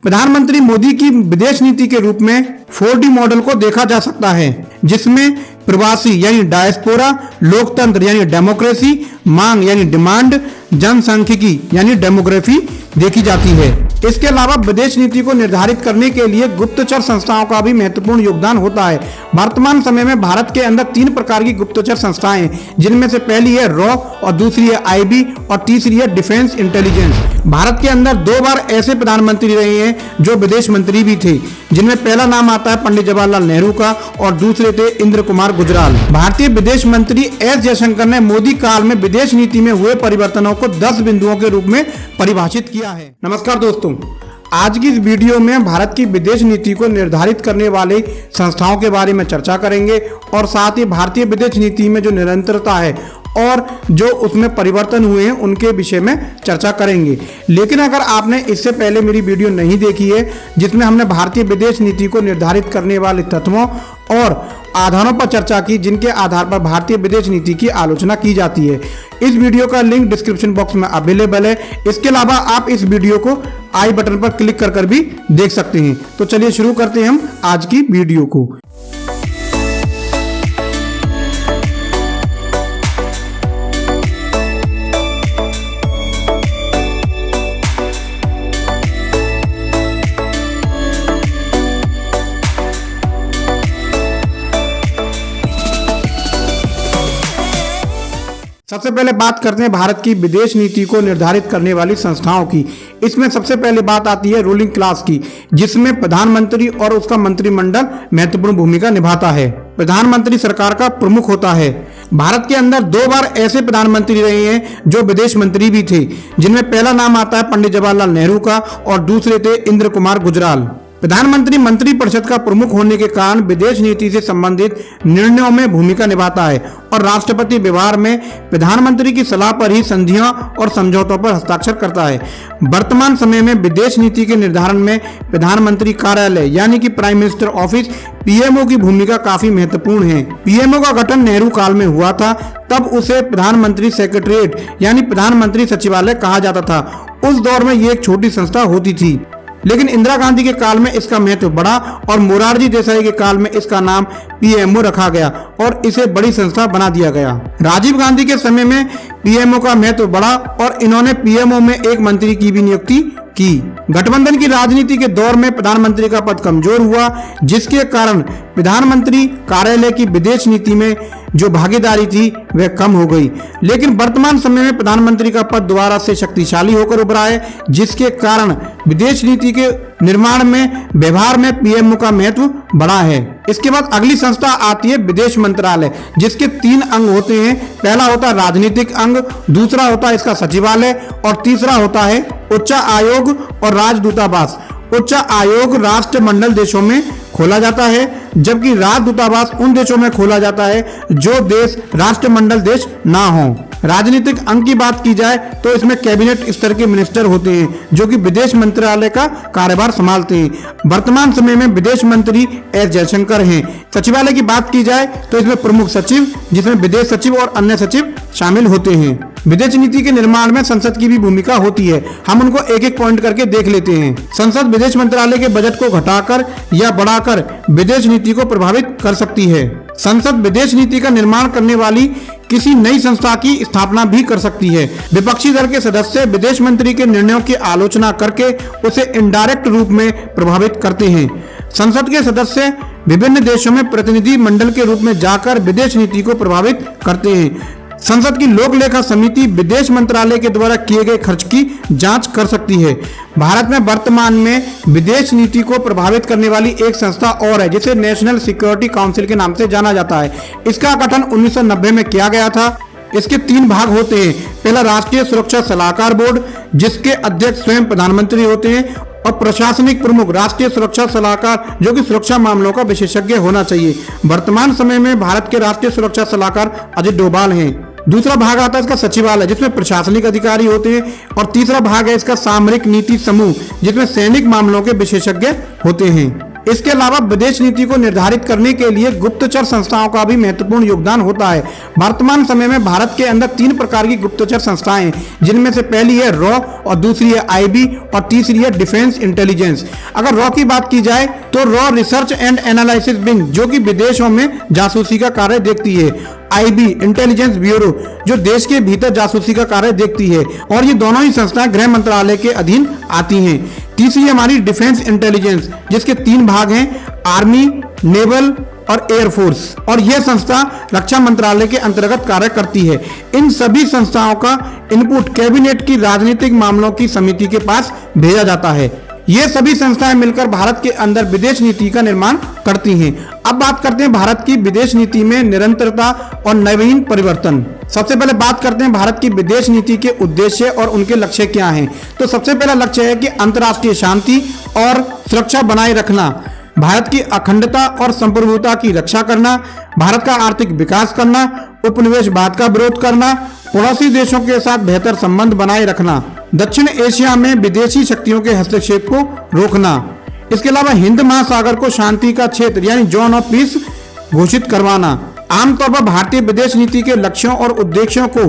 प्रधानमंत्री मोदी की विदेश नीति के रूप में 4D मॉडल को देखा जा सकता है, जिसमें प्रवासी यानी डायस्पोरा, लोकतंत्र यानी डेमोक्रेसी, मांग यानी डिमांड, जनसांख्यिकी यानी डेमोग्राफी देखी जाती है। इसके अलावा विदेश नीति को निर्धारित करने के लिए गुप्तचर संस्थाओं का भी महत्वपूर्ण योगदान होता है। वर्तमान समय में भारत के अंदर 3 प्रकार की गुप्तचर संस्थाएं हैं, जिनमें से पहली है रॉ और दूसरी है आईबी और तीसरी है डिफेंस इंटेलिजेंस। भारत के अंदर 2 बार ऐसे प्रधानमंत्री रहे हैं जो विदेश मंत्री भी थे, जिनमें पहला नाम आता है पंडित जवाहरलाल नेहरू का और दूसरे थे इंद्र कुमार गुजराल। भारतीय विदेश मंत्री एस जयशंकर ने मोदी काल में विदेश नीति में हुए परिवर्तनों को 10 बिंदुओं के रूप में परिभाषित किया है। नमस्कार दोस्तों, आज की इस वीडियो में भारत की विदेश नीति को निर्धारित करने वाले संस्थाओं के बारे में चर्चा करेंगे और साथ ही भारतीय विदेश नीति में जो निरंतरता है और जो उसमें परिवर्तन हुए हैं उनके विषय में चर्चा करेंगे। लेकिन अगर आपने इससे पहले मेरी वीडियो नहीं देखी है, जिसमें हमने भारतीय विदेश नीति को निर्धारित करने वाले तत्वों और आधारों पर चर्चा की, जिनके आधार पर भारतीय विदेश नीति की आलोचना की जाती है, इस वीडियो का लिंक डिस्क्रिप्शन बॉक्स में अवेलेबल है। इसके अलावा आप इस वीडियो को आई बटन पर क्लिक कर भी देख सकते हैं। तो चलिए शुरू करते हैं हम आज की वीडियो को। सबसे पहले बात करते हैं भारत की विदेश नीति को निर्धारित करने वाली संस्थाओं की। इसमें सबसे पहले बात आती है रूलिंग क्लास की, जिसमें प्रधानमंत्री और उसका मंत्रिमंडल महत्वपूर्ण भूमिका निभाता है। प्रधानमंत्री सरकार का प्रमुख होता है। भारत के अंदर 2 बार ऐसे प्रधानमंत्री रहे हैं जो विदेश मंत्री भी थे, जिनमें पहला नाम आता है पंडित जवाहरलाल नेहरू का और दूसरे थे इंद्र कुमार गुजराल। प्रधानमंत्री मंत्रिपरिषद का प्रमुख होने के कारण विदेश नीति से संबंधित निर्णयों में भूमिका निभाता है और राष्ट्रपति व्यवहार में प्रधानमंत्री की सलाह पर ही संधियों और समझौतों पर हस्ताक्षर करता है। वर्तमान समय में विदेश नीति के निर्धारण में प्रधानमंत्री कार्यालय यानी कि प्राइम मिनिस्टर ऑफिस पीएमओ की भूमिका काफी महत्वपूर्ण है। पीएमओ का गठन नेहरू काल में हुआ था, तब उसे प्रधानमंत्री सेक्रेटरीट यानी प्रधानमंत्री सचिवालय कहा जाता था। उस दौर में ये एक छोटी संस्था होती थी, लेकिन इंदिरा गांधी के काल में इसका महत्व बढ़ा और मोरारजी देसाई के काल में इसका नाम पीएमओ रखा गया और इसे बड़ी संस्था बना दिया गया। राजीव गांधी के समय में पीएमओ का महत्व बढ़ा और इन्होंने पीएमओ में एक मंत्री की भी नियुक्ति की। गठबंधन की राजनीति के दौर में प्रधानमंत्री का पद कमजोर हुआ, जिसके कारण प्रधानमंत्री कार्यालय की विदेश नीति में जो भागीदारी थी वह कम हो गई। लेकिन वर्तमान समय में प्रधानमंत्री का पद दोबारा से शक्तिशाली होकर उभरा है, जिसके कारण विदेश नीति के निर्माण में व्यवहार में पीएमओ का महत्व बढ़ा है। इसके बाद अगली संस्था आती है विदेश मंत्रालय, जिसके 3 अंग होते हैं। पहला होता है राजनीतिक अंग, दूसरा होता है इसका सचिवालय और तीसरा होता है उच्च आयोग और राजदूतावास। उच्च आयोग राष्ट्रमंडल देशों में खोला जाता है, जबकि राजदूतावास उन देशों में खोला जाता है जो देश राष्ट्रमंडल देश ना हो। राजनीतिक अंग की बात की जाए तो इसमें कैबिनेट स्तर के मिनिस्टर होते हैं, जो कि विदेश मंत्रालय का कार्यभार संभालते हैं। वर्तमान समय में विदेश मंत्री एस जयशंकर हैं। सचिवालय की बात की जाए तो इसमें प्रमुख सचिव, जिसमें विदेश सचिव और अन्य सचिव शामिल होते हैं। विदेश नीति के निर्माण में संसद की भी भूमिका होती है। हम उनको एक एक पॉइंट करके देख लेते हैं। संसद विदेश मंत्रालय के बजट को घटाकर या बढ़ाकर विदेश नीति को प्रभावित कर सकती है। संसद विदेश नीति का निर्माण करने वाली किसी नई संस्था की स्थापना भी कर सकती है। विपक्षी दल के सदस्य विदेश मंत्री के निर्णयों की आलोचना करके उसे इनडायरेक्ट रूप में प्रभावित करते हैं। संसद के सदस्य विभिन्न देशों में प्रतिनिधि मंडल के रूप में जाकर विदेश नीति को प्रभावित करते हैं। संसद की लोक लेखा समिति विदेश मंत्रालय के द्वारा किए गए खर्च की जांच कर सकती है। भारत में वर्तमान में विदेश नीति को प्रभावित करने वाली एक संस्था और है, जिसे नेशनल सिक्योरिटी काउंसिल के नाम से जाना जाता है। इसका गठन 1990 में किया गया था। इसके 3 भाग होते हैं। पहला राष्ट्रीय सुरक्षा सलाहकार बोर्ड, जिसके अध्यक्ष स्वयं प्रधानमंत्री होते हैं, और प्रशासनिक प्रमुख राष्ट्रीय सुरक्षा सलाहकार, जो कि सुरक्षा मामलों का विशेषज्ञ होना चाहिए। वर्तमान समय में भारत के राष्ट्रीय सुरक्षा सलाहकार अजित डोभाल हैं। दूसरा भाग आता है इसका सचिवालय, जिसमें प्रशासनिक अधिकारी होते हैं, और तीसरा भाग है इसका सामरिक नीति समूह, जिसमें सैनिक मामलों के विशेषज्ञ होते हैं। इसके अलावा विदेश नीति को निर्धारित करने के लिए गुप्तचर संस्थाओं का भी महत्वपूर्ण योगदान होता है। वर्तमान समय में भारत के अंदर 3 प्रकार की गुप्तचर संस्थाएं हैं, जिनमें से पहली है रॉ और दूसरी है आईबी और तीसरी है डिफेंस इंटेलिजेंस। अगर रॉ की बात की जाए तो raw research and analysis wing, जो कि विदेशों में जासूसी का कार्य देखती है। आईबी इंटेलिजेंस ब्यूरो, जो देश के भीतर जासूसी का कार्य देखती है, और ये दोनों ही संस्थाएं गृह मंत्रालय के अधीन आती हैं। तीसरी हमारी डिफेंस इंटेलिजेंस, जिसके 3 भाग हैं, आर्मी, नेवल और एयरफोर्स, और यह संस्था रक्षा मंत्रालय के अंतर्गत कार्य करती है। इन सभी संस्थाओं का इनपुट कैबिनेट की राजनीतिक मामलों की समिति के पास भेजा जाता है। ये सभी संस्थाएं मिलकर भारत के अंदर विदेश नीति का निर्माण करती हैं। अब बात करते हैं भारत की विदेश नीति में निरंतरता और नवीन परिवर्तन। सबसे पहले बात करते हैं भारत की विदेश नीति के उद्देश्य और उनके लक्ष्य क्या हैं। तो सबसे पहला लक्ष्य है कि अंतर्राष्ट्रीय शांति और सुरक्षा बनाए रखना, भारत की अखंडता और संप्रभुता की रक्षा करना, भारत का आर्थिक विकास करना, उपनिवेशवाद का विरोध करना, पड़ोसी देशों के साथ बेहतर संबंध बनाए रखना, दक्षिण एशिया में विदेशी शक्तियों के हस्तक्षेप को रोकना। इसके अलावा हिंद महासागर को शांति का क्षेत्र यानी जोन ऑफ पीस घोषित करवाना। आमतौर पर भारतीय विदेश नीति के लक्ष्यों और उद्देश्यों को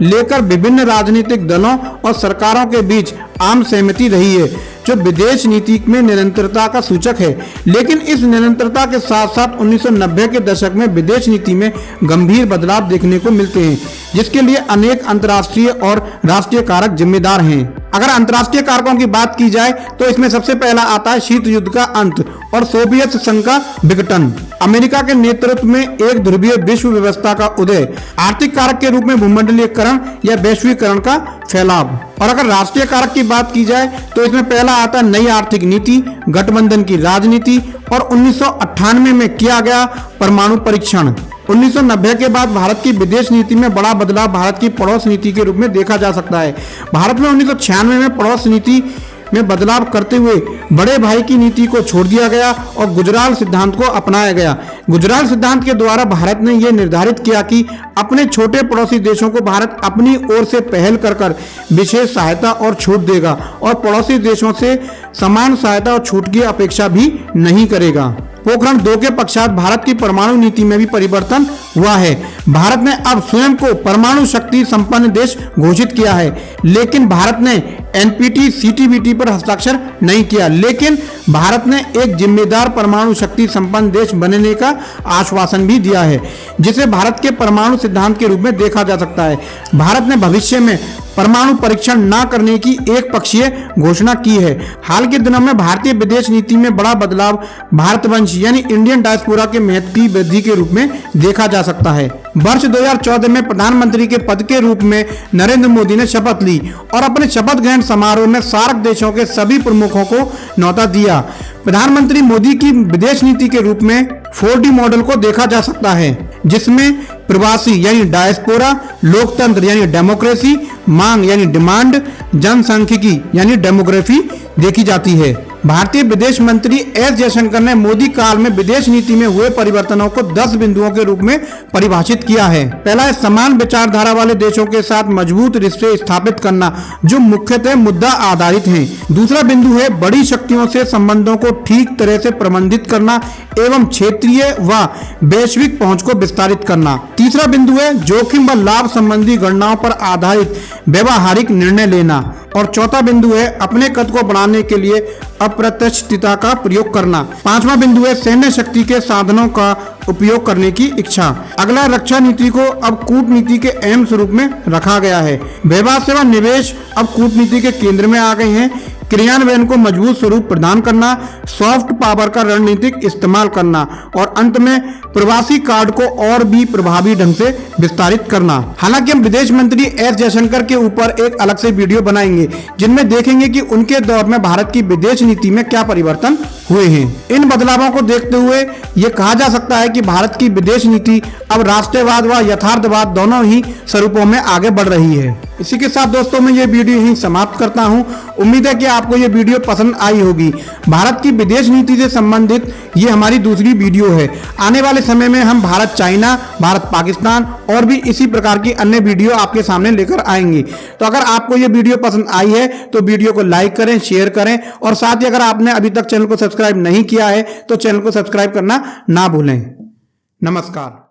लेकर विभिन्न राजनीतिक दलों और सरकारों के बीच आम सहमति रही है, जो विदेश नीति में निरंतरता का सूचक है। लेकिन इस निरंतरता के साथ साथ 1990 के दशक में विदेश नीति में गंभीर बदलाव देखने को मिलते हैं, जिसके लिए अनेक अंतर्राष्ट्रीय और राष्ट्रीय कारक जिम्मेदार हैं। अगर अंतर्राष्ट्रीय कारकों की बात की जाए तो इसमें सबसे पहला आता है शीत युद्ध का अंत और सोवियत संघ का विघटन, अमेरिका के नेतृत्व में एक ध्रुवीय विश्व व्यवस्था का उदय, आर्थिक कारक के रूप में भूमंडलीकरण या वैश्वीकरण का फैलाव। और अगर राष्ट्रीय कारक की बात की जाए तो इसमें पहला आता है नई आर्थिक नीति, गठबंधन की राजनीति और 1998 में किया गया परमाणु परीक्षण। 1990 के बाद भारत की विदेश नीति में बड़ा बदलाव भारत की पड़ोस नीति के रूप में देखा जा सकता है। भारत में 1996 में पड़ोस नीति में बदलाव करते हुए बड़े भाई की नीति को छोड़ दिया गया और गुजराल सिद्धांत को अपनाया गया। गुजराल सिद्धांत के द्वारा भारत ने यह निर्धारित किया कि अपने छोटे पड़ोसी देशों को भारत अपनी ओर से पहल कर विशेष सहायता और छूट देगा और पड़ोसी देशों से समान सहायता और छूट की अपेक्षा भी नहीं करेगा। पोखरण 2 के पश्चात भारत की परमाणु नीति में भी परिवर्तन हुआ है। भारत ने अब स्वयं को परमाणु शक्ति संपन्न देश घोषित किया है, लेकिन भारत ने एनपीटी सीटीबीटी पर हस्ताक्षर नहीं किया। लेकिन भारत ने एक जिम्मेदार परमाणु शक्ति संपन्न देश बनने का आश्वासन भी दिया है, जिसे भारत के परमाणु सिद्धांत के रूप में देखा जा सकता है। भारत ने भविष्य में परमाणु परीक्षण न करने की एक पक्षीय घोषणा की है। हाल के दिनों में भारतीय विदेश नीति में बड़ा बदलाव भारतवंशी यानी इंडियन डायस्पोरा के महत्व की वृद्धि के रूप में देखा जा सकता है। वर्ष 2014 में प्रधानमंत्री के पद के रूप में नरेंद्र मोदी ने शपथ ली और अपने शपथ ग्रहण समारोह में सार्क देशों के सभी प्रमुखों को न्योता दिया। प्रधानमंत्री मोदी की विदेश नीति के रूप में 4D मॉडल को देखा जा सकता है, जिसमें प्रवासी यानी डायस्पोरा, लोकतंत्र यानी डेमोक्रेसी, मांग यानी डिमांड, जनसांख्यिकी यानी डेमोग्राफी देखी जाती है। भारतीय विदेश मंत्री एस जयशंकर ने मोदी काल में विदेश नीति में हुए परिवर्तनों को 10 बिंदुओं के रूप में परिभाषित किया है। पहला है समान विचारधारा वाले देशों के साथ मजबूत रिश्ते स्थापित करना, जो मुख्यतः मुद्दा आधारित हैं। दूसरा बिंदु है बड़ी शक्तियों से संबंधों को ठीक तरह से प्रबंधित करना एवं क्षेत्रीय व वैश्विक पहुंच को विस्तारित करना। तीसरा बिंदु है जोखिम व लाभ संबंधी गणनाओं पर आधारित व्यवहारिक निर्णय लेना। और चौथा बिंदु है अपने कद को बढ़ाने के लिए अप्रत्याशितता का प्रयोग करना। पांचवा बिंदु है सैन्य शक्ति के साधनों का उपयोग करने की इच्छा। अगला रक्षा नीति को अब कूटनीति के अहम स्वरूप में रखा गया है। व्यवहार सेवा निवेश अब कूटनीति के केंद्र में आ गए हैं। क्रियान्वयन को मजबूत स्वरूप प्रदान करना, सॉफ्ट पावर का रणनीतिक इस्तेमाल करना और अंत में प्रवासी कार्ड को और भी प्रभावी ढंग से विस्तारित करना। हालांकि हम विदेश मंत्री एस जयशंकर के ऊपर एक अलग से वीडियो बनाएंगे, जिनमें देखेंगे कि उनके दौर में भारत की विदेश नीति में क्या परिवर्तन हुए हैं। इन बदलावों को देखते हुए ये कहा जा सकता है कि भारत की विदेश नीति अब राष्ट्रवाद व यथार्थवाद दोनों ही स्वरूपों में आगे बढ़ रही है। इसी के साथ दोस्तों मैं ये वीडियो यहीं समाप्त करता हूँ। उम्मीद है कि आपको ये वीडियो पसंद आई होगी। भारत की विदेश नीति से संबंधित ये हमारी दूसरी वीडियो है। आने वाले समय में हम भारत चाइना, भारत पाकिस्तान और भी इसी प्रकार की अन्य वीडियो आपके सामने लेकर आएंगे। तो अगर आपको ये वीडियो पसंद आई है तो वीडियो को लाइक करें, शेयर करें और साथ ही अगर आपने अभी तक चैनल को सब्सक्राइब सब्सक्राइब नहीं किया है तो चैनल को सब्सक्राइब करना ना भूलें। नमस्कार।